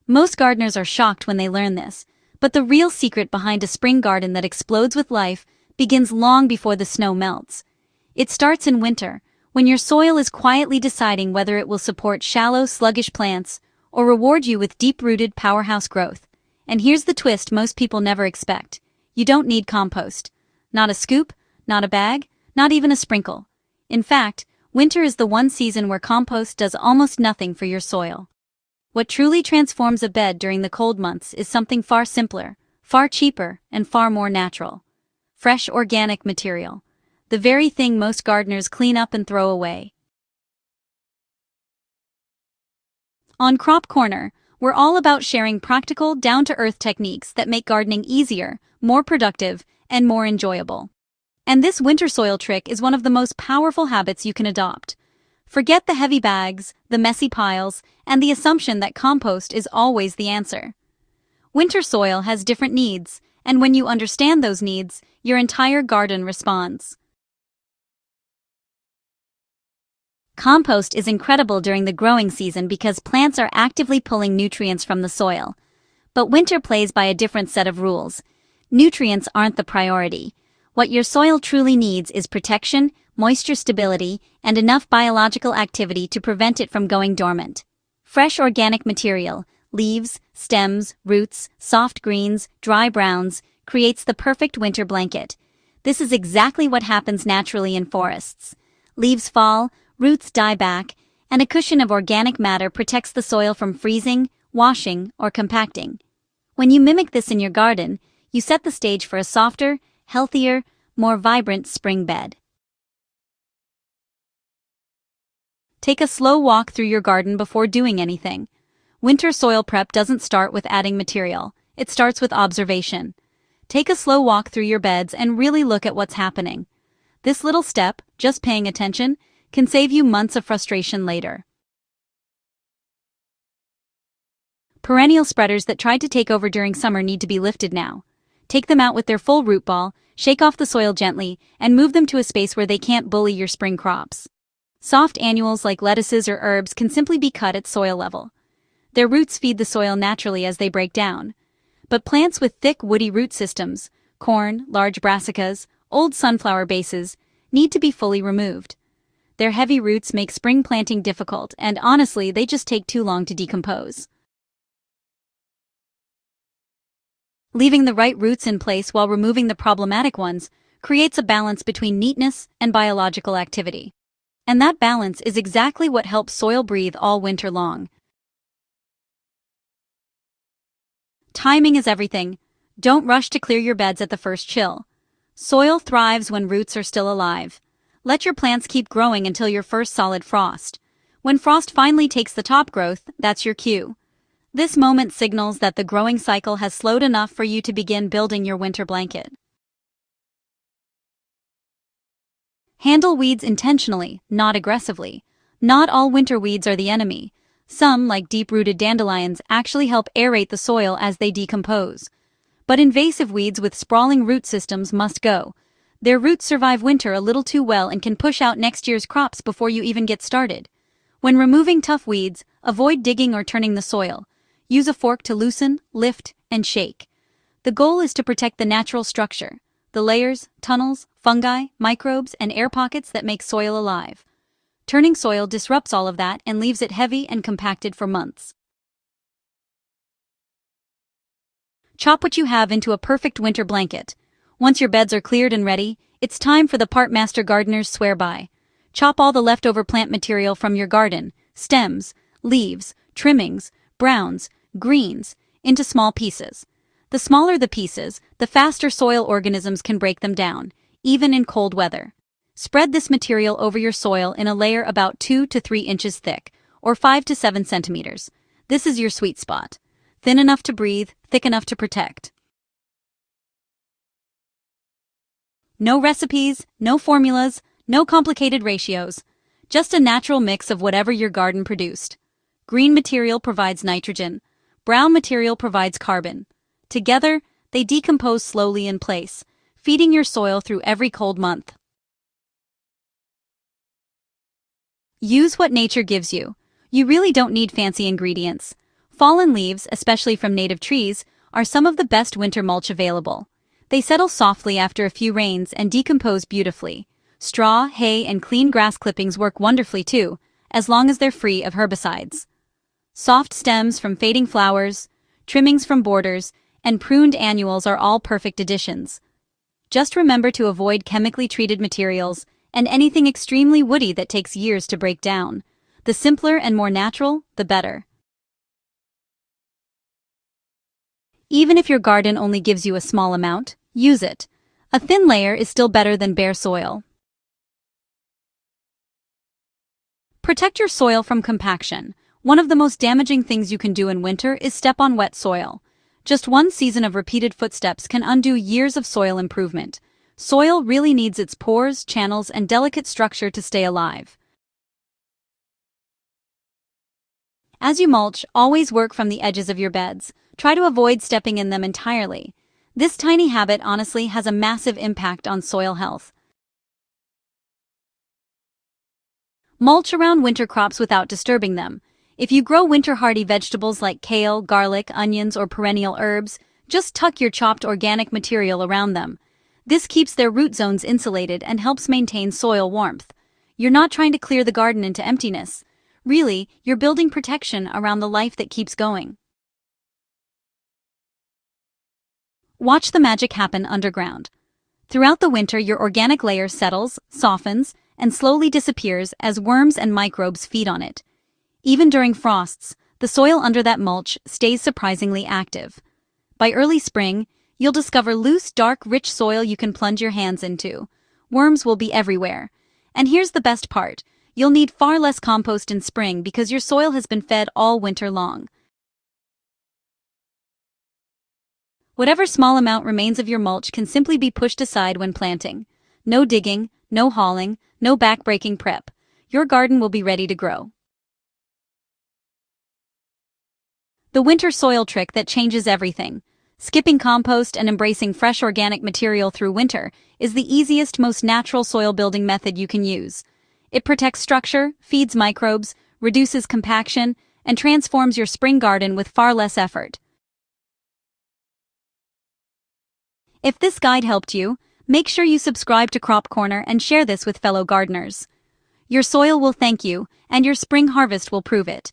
Most gardeners are shocked when they learn this, but the real secret behind a spring garden that explodes with life begins long before the snow melts. It starts in winter, when your soil is quietly deciding whether it will support shallow, sluggish plants or reward you with deep-rooted powerhouse growth. And here's the twist most people never expect. You don't need compost. Not a scoop, not a bag, not even a sprinkle. In fact, winter is the one season where compost does almost nothing for your soil. What truly transforms a bed during the cold months is something far simpler, far cheaper, and far more natural. Fresh organic material. The very thing most gardeners clean up and throw away. On Crop Corner, we're all about sharing practical, down-to-earth techniques that make gardening easier, more productive, and more enjoyable. And this winter soil trick is one of the most powerful habits you can adopt. Forget the heavy bags, the messy piles, and the assumption that compost is always the answer. Winter soil has different needs, and when you understand those needs, your entire garden responds. Compost is incredible during the growing season because plants are actively pulling nutrients from the soil. But winter plays by a different set of rules. Nutrients aren't the priority. What your soil truly needs is protection, moisture stability, and enough biological activity to prevent it from going dormant. Fresh organic material, leaves, stems, roots, soft greens, dry browns, creates the perfect winter blanket. This is exactly what happens naturally in forests. Leaves fall, roots die back, and a cushion of organic matter protects the soil from freezing, washing, or compacting. When you mimic this in your garden, you set the stage for a softer, healthier, more vibrant spring bed. Take a slow walk through your garden before doing anything. Winter soil prep doesn't start with adding material, it starts with observation. Take a slow walk through your beds and really look at what's happening. This little step, just paying attention, can save you months of frustration later. Perennial spreaders that tried to take over during summer need to be lifted now. Take them out with their full root ball, shake off the soil gently, and move them to a space where they can't bully your spring crops. Soft annuals like lettuces or herbs can simply be cut at soil level. Their roots feed the soil naturally as they break down. But plants with thick woody root systems, corn, large brassicas, old sunflower bases, need to be fully removed. Their heavy roots make spring planting difficult, and honestly, they just take too long to decompose. Leaving the right roots in place while removing the problematic ones creates a balance between neatness and biological activity. And that balance is exactly what helps soil breathe all winter long. Timing is everything. Don't rush to clear your beds at the first chill. Soil thrives when roots are still alive. Let your plants keep growing until your first solid frost. When frost finally takes the top growth, that's your cue. This moment signals that the growing cycle has slowed enough for you to begin building your winter blanket. Handle weeds intentionally, not aggressively. Not all winter weeds are the enemy. Some, like deep-rooted dandelions, actually help aerate the soil as they decompose. But invasive weeds with sprawling root systems must go. Their roots survive winter a little too well and can push out next year's crops before you even get started. When removing tough weeds, avoid digging or turning the soil. Use a fork to loosen, lift, and shake. The goal is to protect the natural structure, the layers, tunnels, fungi, microbes, and air pockets that make soil alive. Turning soil disrupts all of that and leaves it heavy and compacted for months. Chop what you have into a perfect winter blanket. Once your beds are cleared and ready, it's time for the part master gardeners swear by. Chop all the leftover plant material from your garden, stems, leaves, trimmings, browns, greens, into small pieces. The smaller the pieces, the faster soil organisms can break them down, even in cold weather. Spread this material over your soil in a layer about 2 to 3 inches thick, or 5 to 7 centimeters. This is your sweet spot. Thin enough to breathe, thick enough to protect. No recipes, no formulas, no complicated ratios. Just a natural mix of whatever your garden produced. Green material provides nitrogen. Brown material provides carbon. Together, they decompose slowly in place, feeding your soil through every cold month. Use what nature gives you. You really don't need fancy ingredients. Fallen leaves, especially from native trees, are some of the best winter mulch available. They settle softly after a few rains and decompose beautifully. Straw, hay, and clean grass clippings work wonderfully too, as long as they're free of herbicides. Soft stems from fading flowers, trimmings from borders, and pruned annuals are all perfect additions. Just remember to avoid chemically treated materials and anything extremely woody that takes years to break down. The simpler and more natural, the better. Even if your garden only gives you a small amount, use it. A thin layer is still better than bare soil. Protect your soil from compaction. One of the most damaging things you can do in winter is step on wet soil. Just one season of repeated footsteps can undo years of soil improvement. Soil really needs its pores, channels, and delicate structure to stay alive. As you mulch, always work from the edges of your beds. Try to avoid stepping in them entirely. This tiny habit honestly has a massive impact on soil health. Mulch around winter crops without disturbing them. If you grow winter-hardy vegetables like kale, garlic, onions, or perennial herbs, just tuck your chopped organic material around them. This keeps their root zones insulated and helps maintain soil warmth. You're not trying to clear the garden into emptiness. Really, you're building protection around the life that keeps going. Watch the magic happen underground. Throughout the winter, your organic layer settles, softens, and slowly disappears as worms and microbes feed on it. Even during frosts, the soil under that mulch stays surprisingly active. By early spring, you'll discover loose, dark, rich soil you can plunge your hands into. Worms will be everywhere. And here's the best part. You'll need far less compost in spring because your soil has been fed all winter long. Whatever small amount remains of your mulch can simply be pushed aside when planting. No digging, no hauling, no back-breaking prep. Your garden will be ready to grow. The winter soil trick that changes everything. Skipping compost and embracing fresh organic material through winter is the easiest, most natural soil building method you can use. It protects structure, feeds microbes, reduces compaction, and transforms your spring garden with far less effort. If this guide helped you, make sure you subscribe to Crop Corner and share this with fellow gardeners. Your soil will thank you, and your spring harvest will prove it.